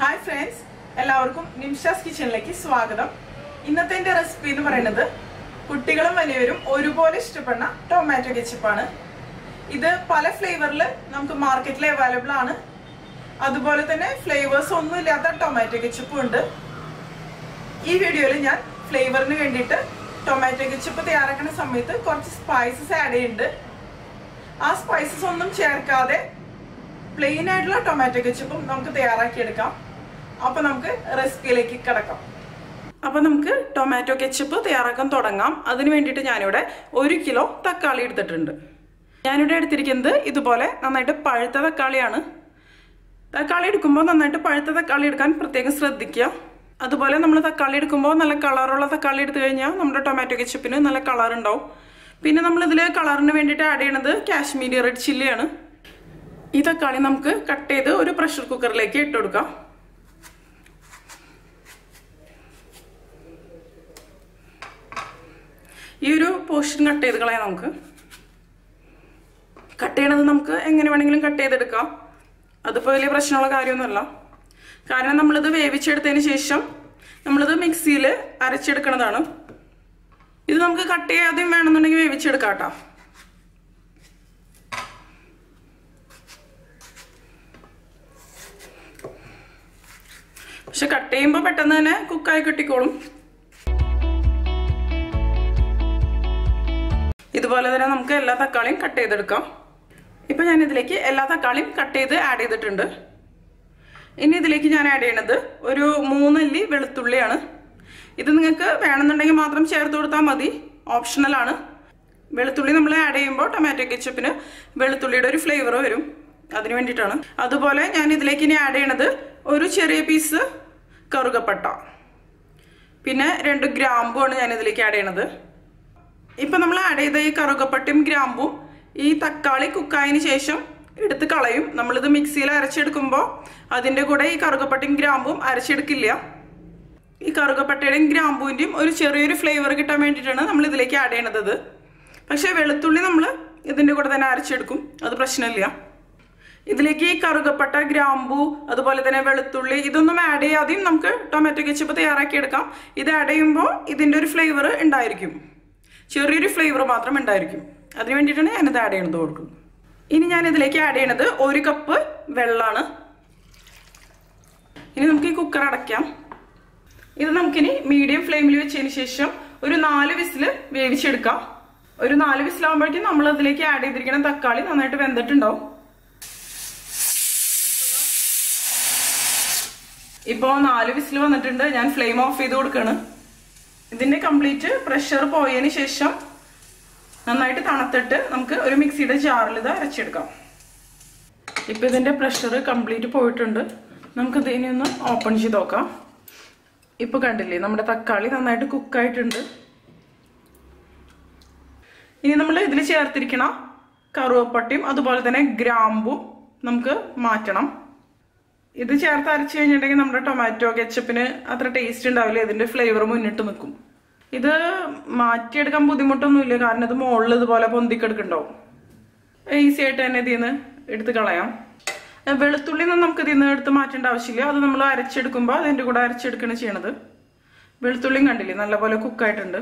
Hi friends, എല്ലാവർക്കും നിംഷാസ് കിച്ചണിലേക്ക് സ്വാഗതം. ഇന്നത്തെ എൻ്റെ റെസിപ്പി എന്ന് പറയുന്നത് കുട്ടികളും വലിയവരും ഒരുപോലെ ഇഷ്ടപ്പെടുന്ന ടൊമാറ്റോ കെച്ചപ്പ് ആണ്. ഇത് പല ഫ്ലേവറിൽ നമുക്ക് മാർക്കറ്റിൽ അവൈലബിൾ ആണ്. അതുപോലെ തന്നെ ഫ്ലേവേഴ്സ് ഒന്നും ഇല്ലാത്ത ടൊമാറ്റോ കെച്ചപ്പും ഉണ്ട്. ഈ വീഡിയോയിൽ ഞാൻ ഫ്ലേവറിന് വേണ്ടിയിട്ട് ടൊമാറ്റോ കെച്ചപ്പ് തയ്യാറാക്കുന്ന സമയത്ത് കുറച്ച് സ്പൈസസ് ആഡ് ചെയ്യുന്നുണ്ട്. ആ സ്പൈസസ് ഒന്നും ചേർക്കാതെ പ്ലെയിൻ ആയിട്ടുള്ള ടൊമാറ്റോ കെച്ചപ്പും നമുക്ക് തയ്യാറാക്കിയെടുക്കാം. അപ്പോൾ നമുക്ക് റെസിപ്പിയിലേക്ക് കിടക്കാം. അപ്പോൾ നമുക്ക് ടൊമാറ്റോ കെച്ചപ്പ് തയ്യാറാക്കാൻ തുടങ്ങാം. അതിന് വേണ്ടിയിട്ട് ഞാനിവിടെ 1 കിലോ തക്കാളി എടുത്തിട്ടുണ്ട്. ഞാനിവിടെ എടുത്തിരിക്കുന്നത് ഇതുപോലെ നന്നായിട്ട് പഴുത്ത തക്കാളിയാണ്. തക്കാളി എടുക്കുമ്പോൾ നന്നായിട്ട് പഴുത്ത തക്കാളി എടുക്കാൻ പ്രത്യേകം ശ്രദ്ധിക്കുക. അതുപോലെ നമ്മൾ തക്കാളി എടുക്കുമ്പോൾ നല്ല കളറുള്ള തക്കാളി എടുത്തു കഴിഞ്ഞാൽ നമ്മുടെ ടൊമാറ്റോ കെച്ചപ്പിന് നല്ല കളർ ഉണ്ടാവും. പിന്നെ നമ്മളിതിൽ കളറിന് വേണ്ടിയിട്ട് ആഡ് ചെയ്യണത് കാശ്മീരി റെഡ് ചില്ലിയാണ്. ഈ തക്കാളി നമുക്ക് കട്ട് ചെയ്ത് ഒരു പ്രഷർ കുക്കറിലേക്ക് ഇട്ട് കൊടുക്കാം. ഈ ഒരു പോർഷൻ കട്ട് ചെയ്ത് കളയാം. നമുക്ക് കട്ട് ചെയ്യണത് നമുക്ക് എങ്ങനെ വേണമെങ്കിലും കട്ട് ചെയ്തെടുക്കാം. അതിപ്പോൾ വലിയ പ്രശ്നമുള്ള കാര്യമൊന്നുമല്ല. കാരണം നമ്മളിത് വേവിച്ചെടുത്തതിന് ശേഷം നമ്മളിത് മിക്സിയിൽ അരച്ചെടുക്കണതാണ്. ഇത് നമുക്ക് കട്ട് ചെയ്യാതെയും വേണമെന്നുണ്ടെങ്കിൽ വേവിച്ചെടുക്കാം കേട്ടോ. പക്ഷെ കട്ട് ചെയ്യുമ്പോൾ പെട്ടെന്ന് തന്നെ കുക്കായി കിട്ടിക്കോളും. ഇതുപോലെ തന്നെ നമുക്ക് എല്ലാ തക്കാളിയും കട്ട് ചെയ്തെടുക്കാം. ഇപ്പം ഞാൻ ഇതിലേക്ക് എല്ലാ തക്കാളിയും കട്ട് ചെയ്ത് ആഡ് ചെയ്തിട്ടുണ്ട്. ഇനി ഇതിലേക്ക് ഞാൻ ആഡ് ചെയ്യണത് ഒരു 3 അല്ലി വെളുത്തുള്ളിയാണ്. ഇത് നിങ്ങൾക്ക് വേണമെന്നുണ്ടെങ്കിൽ മാത്രം ചേർത്ത് കൊടുത്താൽ മതി, ഓപ്ഷണലാണ്. വെളുത്തുള്ളി നമ്മൾ ആഡ് ചെയ്യുമ്പോൾ ടൊമാറ്റോ കെച്ചപ്പിന് വെളുത്തുള്ളിയുടെ ഒരു ഫ്ലേവർ വരും, അതിന് വേണ്ടിയിട്ടാണ്. അതുപോലെ ഞാൻ ഇതിലേക്ക് ഇനി ആഡ് ചെയ്യണത് ഒരു ചെറിയ പീസ് കറുകപ്പട്ട, പിന്നെ 2 ഗ്രാമ്പുമാണ് ഞാൻ ഇതിലേക്ക് ആഡ് ചെയ്യണത്. ഇപ്പം നമ്മൾ ആഡ് ചെയ്ത ഈ കറുകപ്പട്ടയും ഗ്രാമ്പും ഈ തക്കാളി കുക്കായതിന് ശേഷം എടുത്ത് കളയും. നമ്മളിത് മിക്സിയിൽ അരച്ചെടുക്കുമ്പോൾ അതിൻ്റെ കൂടെ ഈ കറുകപ്പട്ടയും ഗ്രാമ്പും അരച്ചെടുക്കില്ല. ഈ കറുകപ്പട്ടയുടെയും ഗ്രാമ്പൂവിൻ്റെയും ഒരു ചെറിയൊരു ഫ്ലേവർ കിട്ടാൻ വേണ്ടിയിട്ടാണ് നമ്മൾ ഇതിലേക്ക് ആഡ് ചെയ്യണത്. പക്ഷേ വെളുത്തുള്ളി നമ്മൾ ഇതിൻ്റെ കൂടെ തന്നെ അരച്ചെടുക്കും, അത് പ്രശ്നമില്ല. ഇതിലേക്ക് ഈ കറുകപ്പട്ട, ഗ്രാമ്പൂ, അതുപോലെ തന്നെ വെളുത്തുള്ളി ഇതൊന്നും ആഡ് ചെയ്യാതെയും നമുക്ക് ടൊമാറ്റോ കെച്ചപ്പ് തയ്യാറാക്കിയെടുക്കാം. ഇത് ആഡ് ചെയ്യുമ്പോൾ ഇതിൻ്റെ ഒരു ഫ്ലേവർ ഉണ്ടായിരിക്കും, ചെറിയൊരു ഫ്ലേവർ മാത്രം ഉണ്ടായിരിക്കും. അതിന് വേണ്ടിയിട്ടാണ് ഞാനിത് ആഡ് ചെയ്യണത് കൊടുക്കുന്നത്. ഇനി ഞാൻ ഇതിലേക്ക് ആഡ് ചെയ്യണത് 1 കപ്പ് വെള്ളമാണ്. ഇനി നമുക്ക് ഈ കുക്കർ അടയ്ക്കാം. ഇത് നമുക്കിനി മീഡിയം ഫ്ലെയിമിൽ വെച്ചതിന് ശേഷം ഒരു 4 വിസിൽ വേവിച്ചെടുക്കാം. ഒരു 4 വിസിലാകുമ്പോഴേക്കും നമ്മൾ അതിലേക്ക് ആഡ് ചെയ്തിരിക്കുന്ന തക്കാളി നന്നായിട്ട് വെന്തിട്ടുണ്ടാവും. ഇപ്പോൾ 4 വിസിൽ വന്നിട്ടുണ്ട്. ഞാൻ ഫ്ലെയിം ഓഫ് ചെയ്ത് കൊടുക്കുകയാണ്. ഇതിന്റെ കംപ്ലീറ്റ് പ്രഷർ പോയതിന് ശേഷം നന്നായിട്ട് തണുത്തിട്ട് നമുക്ക് ഒരു മിക്സിയുടെ ജാറിൽ ഇത് അരച്ചെടുക്കാം. ഇപ്പം ഇതിന്റെ പ്രഷർ കംപ്ലീറ്റ് പോയിട്ടുണ്ട്. നമുക്ക് ഇതിനെ ഒന്ന് ഓപ്പൺ ചെയ്ത് നോക്കാം. ഇപ്പൊ കണ്ടില്ലേ, നമ്മുടെ തക്കാളി നന്നായിട്ട് കുക്കായിട്ടുണ്ട്. ഇനി നമ്മൾ ഇതിൽ ചേർത്തിരിക്കണ കറുവപ്പട്ടയും അതുപോലെ തന്നെ ഗ്രാമ്പും നമുക്ക് മാറ്റണം. ഇത് ചേർത്ത് അരച്ചു കഴിഞ്ഞിട്ടുണ്ടെങ്കിൽ നമ്മുടെ ടൊമാറ്റോ കെച്ചപ്പിന് അത്ര ടേസ്റ്റ് ഉണ്ടാവില്ല, ഇതിന്റെ ഫ്ലേവർ മുന്നിട്ട് നിൽക്കും. ഇത് മാറ്റിയെടുക്കാൻ ബുദ്ധിമുട്ടൊന്നുമില്ല, കാരണം ഇത് മുകളിൽ ഇതുപോലെ പൊന്തിക്കെടുക്കുന്നുണ്ടാവും. ഈസി ആയിട്ട് തന്നെ ഇതിൽ നിന്ന് എടുത്ത് കളയാം. വെളുത്തുള്ളി ഒന്നും നമുക്ക് ഇതിൽ നിന്ന് എടുത്ത് മാറ്റേണ്ട ആവശ്യമില്ല. അത് നമ്മൾ അരച്ചെടുക്കുമ്പോൾ അതിൻ്റെ കൂടെ അരച്ചെടുക്കുകയാണ് ചെയ്യണത്. വെളുത്തുള്ളിയും കണ്ടില്ലേ നല്ലപോലെ കുക്കായിട്ടുണ്ട്.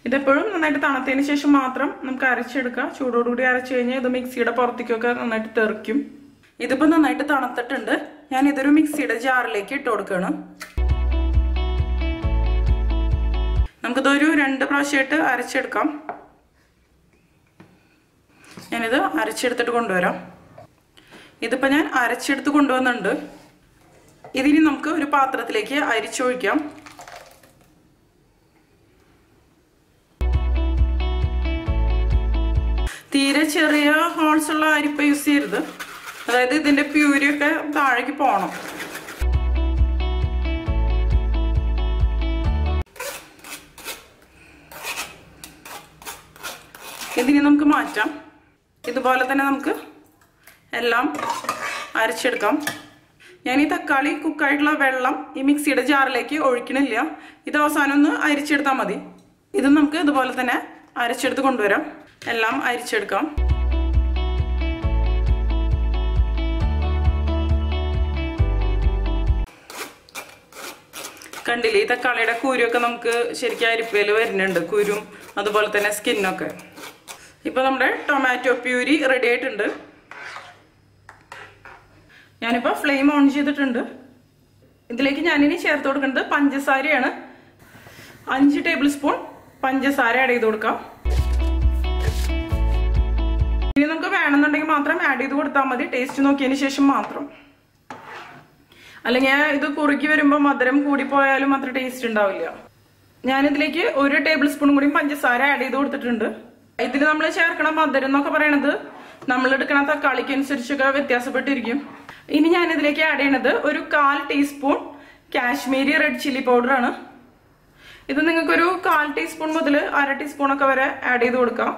ഇതെപ്പോഴും നന്നായിട്ട് തണുത്തതിന് ശേഷം മാത്രം നമുക്ക് അരച്ചെടുക്കാം. ചൂടോടുകൂടി അരച്ചു കഴിഞ്ഞാൽ ഇത് മിക്സിയുടെ പുറത്തേക്കൊക്കെ നന്നായിട്ട് തെറിക്കും. ഇതിപ്പോ നന്നായിട്ട് തണുത്തിട്ടുണ്ട്. ഞാൻ ഇതൊരു മിക്സിയുടെ ജാറിലേക്ക് ഇട്ട് കൊടുക്കുകയാണ്. നമുക്കിതൊരു 2 പ്രാവശ്യമായിട്ട് അരച്ചെടുക്കാം. ഞാനിത് അരച്ചെടുത്തിട്ട് കൊണ്ടുവരാം. ഇതിപ്പോ ഞാൻ അരച്ചെടുത്ത് കൊണ്ടുവന്നിട്ടുണ്ട്. ഇതിനി നമുക്ക് ഒരു പാത്രത്തിലേക്ക് അരിച്ചൊഴിക്കാം. തീരെ ചെറിയ ഹോൾസ് ഉള്ള അരിപ്പ യൂസ് ചെയ്യരുത്, അതായത് ഇതിന്റെ പ്യൂരിയൊക്കെ താഴേക്ക് പോകണം. ഇതിനെ നമുക്ക് മാറ്റാം. ഇതുപോലെ തന്നെ നമുക്ക് എല്ലാം അരച്ചെടുക്കാം. ഞാൻ ഈ തക്കാളി കുക്കായിട്ടുള്ള വെള്ളം ഈ മിക്സിയുടെ ജാറിലേക്ക് ഒഴിക്കണില്ല. ഇത് അവസാനം ഒന്ന് അരിച്ചെടുത്താൽ മതി. ഇത് നമുക്ക് ഇതുപോലെ തന്നെ അരച്ചെടുത്ത് കൊണ്ടുവരാം. എല്ലാം അരിച്ചെടുക്കാം. കണ്ടില്ലേ, ഈ തക്കാളിയുടെ കുരുവൊക്കെ നമുക്ക് ശരിക്കും അരിപ്പയിൽ വരുന്നുണ്ട്, കുരും അതുപോലെ തന്നെ സ്കിന്നൊക്കെ. ഇപ്പൊ നമ്മുടെ ടൊമാറ്റോ പ്യൂരി റെഡി ആയിട്ടുണ്ട്. ഞാനിപ്പോ ഫ്ലെയിം ഓൺ ചെയ്തിട്ടുണ്ട്. ഇതിലേക്ക് ഞാനിനി ചേർത്ത് കൊടുക്കുന്നത് പഞ്ചസാരയാണ്. 5 ടേബിൾ സ്പൂൺ പഞ്ചസാര ആഡ് ചെയ്ത് കൊടുക്കാം. ഇനി നമുക്ക് വേണമെന്നുണ്ടെങ്കിൽ മാത്രം ആഡ് ചെയ്ത് കൊടുത്താൽ മതി, ടേസ്റ്റ് നോക്കിയതിന് ശേഷം മാത്രം. അല്ലെങ്കിൽ ഇത് കുറുക്കി വരുമ്പോൾ മധുരം കൂടിപ്പോയാലും അത്ര ടേസ്റ്റ് ഉണ്ടാവില്ല. ഞാനിതിലേക്ക് 1 ടേബിൾ സ്പൂൺ കൂടി പഞ്ചസാര ആഡ് ചെയ്ത് കൊടുത്തിട്ടുണ്ട്. ഇതിൽ നമ്മൾ ചേർക്കണ മധുരം എന്നൊക്കെ പറയണത് നമ്മൾ എടുക്കണ തക്കാളിക്ക് അനുസരിച്ചൊക്കെ വ്യത്യാസപ്പെട്ടിരിക്കും. ഇനി ഞാൻ ഇതിലേക്ക് ആഡ് ചെയ്യണത് 1/4 teaspoon Kashmiri red chilli powder ആണ്. ഇത് നിങ്ങൾക്കൊരു 1/4 ടീസ്പൂൺ മുതൽ 1/2 ടീസ്പൂൺ ഒക്കെ വരെ ആഡ് ചെയ്ത് കൊടുക്കാം,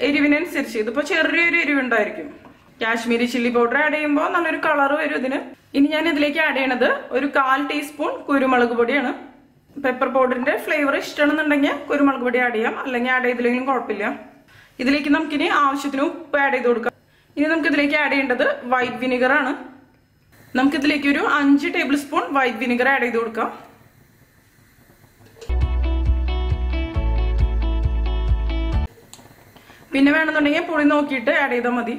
എരിവിനനുസരിച്ച്. ഇതിപ്പോ ചെറിയൊരു എരിവുണ്ടായിരിക്കും. കാശ്മീരി ചില്ലി പൗഡർ ആഡ് ചെയ്യുമ്പോൾ നല്ലൊരു കളർ വരും ഇതിന്. ഇനി ഞാൻ ഇതിലേക്ക് ആഡ് ചെയ്യണത് 1/4 ടീസ്പൂൺ കുരുമുളക് പൊടിയാണ്. പെപ്പർ പൗഡറിന്റെ ഫ്ലേവർ ഇഷ്ടമാണെന്നുണ്ടെങ്കിൽ കുരുമുളക് പൊടി ആഡ് ചെയ്യാം, അല്ലെങ്കിൽ ആഡ് ചെയ്തില്ലെങ്കിലും കുഴപ്പമില്ല. ഇതിലേക്ക് നമുക്കിനി ആവശ്യത്തിന് ഉപ്പ് ആഡ് ചെയ്ത് കൊടുക്കാം. ഇനി നമുക്ക് ഇതിലേക്ക് ആഡ് ചെയ്യേണ്ടത് വൈറ്റ് വിനിഗർ ആണ്. നമുക്കിതിലേക്ക് ഒരു 5 table spoon white vinegar add ചെയ്ത് കൊടുക്കാം. പിന്നെ വേണമെന്നുണ്ടെങ്കിൽ പുളി നോക്കിയിട്ട് ആഡ് ചെയ്താൽ മതി.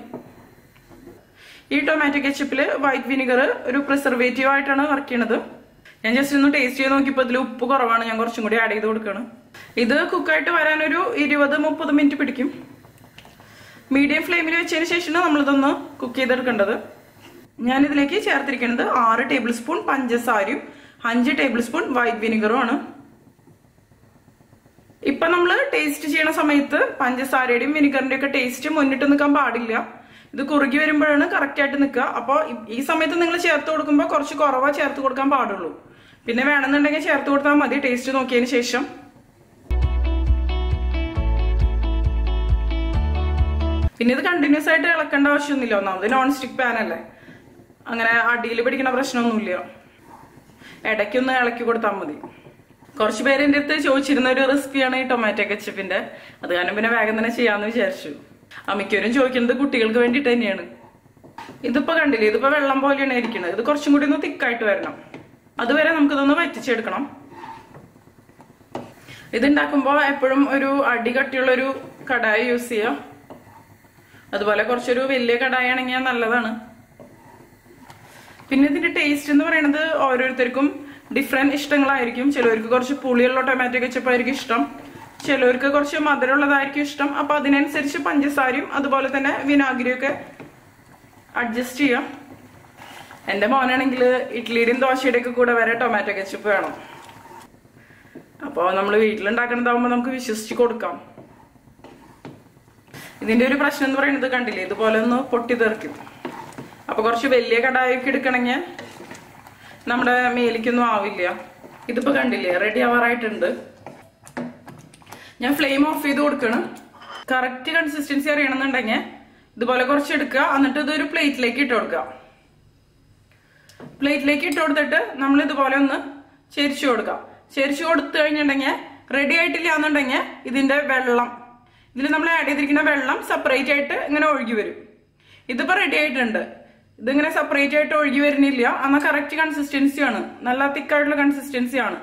ഈ ടൊമാറ്റോ കെച്ചപ്പില് വൈറ്റ് വിനിഗർ ഒരു പ്രിസർവേറ്റീവ് ആയിട്ടാണ് വർക്ക് ചെയ്യണത്. ഞാൻ ജസ്റ്റ് ഒന്ന് ടേസ്റ്റ് ചെയ്ത് നോക്കിയപ്പോൾ ഇതിൽ ഉപ്പ് കുറവാണ്, ഞാൻ കുറച്ചും കൂടി ആഡ് ചെയ്ത് കൊടുക്കണം. ഇത് കുക്കായിട്ട് വരാൻ ഒരു 20-30 മിനിറ്റ് പിടിക്കും. മീഡിയം ഫ്ലെയിമിൽ വെച്ചതിന് ശേഷമാണ് നമ്മളിതൊന്ന് കുക്ക് ചെയ്തെടുക്കേണ്ടത്. ഞാനിതിലേക്ക് ചേർത്തിരിക്കുന്നത് 6 ടേബിൾ സ്പൂൺ പഞ്ചസാരയും 5 ടേബിൾ സ്പൂൺ വൈറ്റ് വിനിഗറും ആണ്. ഇപ്പൊ നമ്മൾ ടേസ്റ്റ് ചെയ്യണ സമയത്ത് പഞ്ചസാരയുടെയും വിനിഗറിന്റെയും ഒക്കെ ടേസ്റ്റ് മുന്നിട്ട് നിൽക്കാൻ പാടില്ല. ഇത് കുറുകി വരുമ്പോഴാണ് കറക്റ്റ് ആയിട്ട് നിൽക്കുക. അപ്പോൾ ഈ സമയത്ത് നിങ്ങൾ ചേർത്ത് കൊടുക്കുമ്പോൾ കുറച്ച് കുറവാ ചേർത്ത് കൊടുക്കാൻ പാടുള്ളൂ. പിന്നെ വേണമെന്നുണ്ടെങ്കിൽ ചേർത്ത് കൊടുത്താൽ മതി ടേസ്റ്റ് നോക്കിയതിന് ശേഷം. പിന്നെ ഇത് കണ്ടിന്യൂസ് ആയിട്ട് ഇളക്കേണ്ട ആവശ്യമൊന്നുമില്ല. ഒന്നാമത് നോൺ സ്റ്റിക് പാൻ അല്ലേ, അങ്ങനെ അടിയിൽ പിടിക്കണ പ്രശ്നമൊന്നുമില്ല. ഇടയ്ക്കൊന്ന് ഇളക്കി കൊടുത്താൽ മതി. കുറച്ച് പേര് എൻ്റെ അടുത്ത് ചോദിച്ചിരുന്ന ഒരു റെസിപ്പിയാണ് ഈ ടൊമാറ്റോ കെച്ചപ്പിന്റെ. അത് കാരണം പിന്നെ വേഗം തന്നെ ചെയ്യാന്ന് വിചാരിച്ചു. മിക്കവരും ചോദിക്കുന്നത് കുട്ടികൾക്ക് വേണ്ടിയിട്ട് തന്നെയാണ്. ഇതിപ്പോ കണ്ടില്ലേ, ഇതിപ്പോ വെള്ളം പോലെയാണ് ഇരിക്കുന്നത്. ഇത് കുറച്ചും കൂടി ഒന്ന് തിക്കായിട്ട് വരണം. അതുവരെ നമുക്കിതൊന്ന് വറ്റിച്ചെടുക്കണം. ഇതുണ്ടാക്കുമ്പോൾ എപ്പോഴും ഒരു അടി കട്ടിയുള്ള ഒരു കടായി യൂസ് ചെയ്യാം. അതുപോലെ കുറച്ചൊരു വലിയ കടായി ആണെങ്കിൽ നല്ലതാണ്. പിന്നെ ഇതിന്റെ ടേസ്റ്റ് എന്ന് പറയുന്നത് ഓരോരുത്തർക്കും ഡിഫറെന്റ് ഇഷ്ടങ്ങളായിരിക്കും. ചിലവർക്ക് കുറച്ച് പുളിയുള്ള ടൊമാറ്റോ കെച്ചപ്പ് ആയിരിക്കും ഇഷ്ടം, ചിലവർക്ക് കുറച്ച് മധുരമുള്ളതായിരിക്കും ഇഷ്ടം. അപ്പൊ അതിനനുസരിച്ച് പഞ്ചസാരയും അതുപോലെ തന്നെ വിനാഗിരിയും ഒക്കെ അഡ്ജസ്റ്റ് ചെയ്യാം. എന്റെ മോനാണെങ്കിൽ ഇഡ്ലിയുടെയും ദോശയുടെയും ഒക്കെ കൂടെ വരെ ടൊമാറ്റോ കെച്ചപ്പ് വേണം. അപ്പോൾ നമ്മൾ വീട്ടിലുണ്ടാക്കുന്നതാവുമ്പോൾ നമുക്ക് വിശ്വസിച്ച് കൊടുക്കാം. ഇതിന്റെ ഒരു പ്രശ്നം എന്ന് പറയുന്നത് കണ്ടില്ലേ, ഇതുപോലെ ഒന്ന് പൊട്ടി തെറിക്കും. അപ്പൊ കുറച്ച് വലിയ കടായൊക്കെ എടുക്കണമെങ്കിൽ നമ്മുടെ മേലിക്കൊന്നും ആവില്ല. ഇതിപ്പോ കണ്ടില്ലേ, റെഡി ആവാറായിട്ടുണ്ട്. ഞാൻ ഫ്ലെയിം ഓഫ് ചെയ്ത് കൊടുക്കണം. കറക്റ്റ് കൺസിസ്റ്റൻസി അറിയണമെന്നുണ്ടെങ്കിൽ ഇതുപോലെ കുറച്ച് എടുക്കുക, എന്നിട്ട് ഇതൊരു പ്ലേറ്റിലേക്ക് ഇട്ട് കൊടുക്കുക. പ്ലേറ്റിലേക്ക് ഇട്ട് കൊടുത്തിട്ട് നമ്മൾ ഇതുപോലെ ഒന്ന് ചെരിച്ചു കൊടുക്കാം. ചെരിച്ചു കൊടുത്തു കഴിഞ്ഞിട്ടുണ്ടെങ്കിൽ റെഡി ആയിട്ടില്ല എന്നുണ്ടെങ്കിൽ ഇതിന്റെ വെള്ളം, ഇതിൽ നമ്മൾ ആഡ് ചെയ്തിരിക്കുന്ന വെള്ളം സെപ്പറേറ്റ് ആയിട്ട് ഇങ്ങനെ ഒഴുകി വരും. ഇതിപ്പോ റെഡി ആയിട്ടുണ്ട്. ഇതിങ്ങനെ സെപ്പറേറ്റ് ആയിട്ട് ഒഴുകി വരുന്നില്ല, എന്നാൽ കറക്റ്റ് കൺസിസ്റ്റൻസിയാണ്, നല്ല തിക്കായിട്ടുള്ള കൺസിസ്റ്റൻസിയാണ്.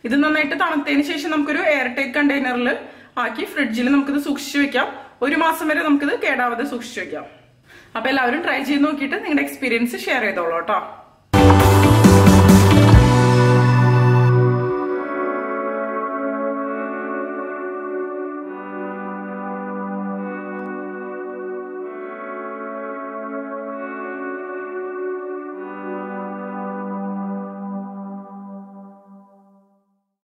ഇത് നന്നായിട്ട് തണുത്തതിന് ശേഷം നമുക്കൊരു എയർ ടൈറ്റ് കണ്ടെയ്നറിൽ ആക്കി ഫ്രിഡ്ജിൽ നമുക്കിത് സൂക്ഷിച്ചു വെക്കാം. 1 മാസം വരെ നമുക്കിത് കേടാവാതെ സൂക്ഷിച്ചു വെക്കാം. അപ്പൊ എല്ലാവരും ട്രൈ ചെയ്ത് നോക്കിയിട്ട് നിങ്ങളുടെ എക്സ്പീരിയൻസ് ഷെയർ ചെയ്തോളൂ കേട്ടോ.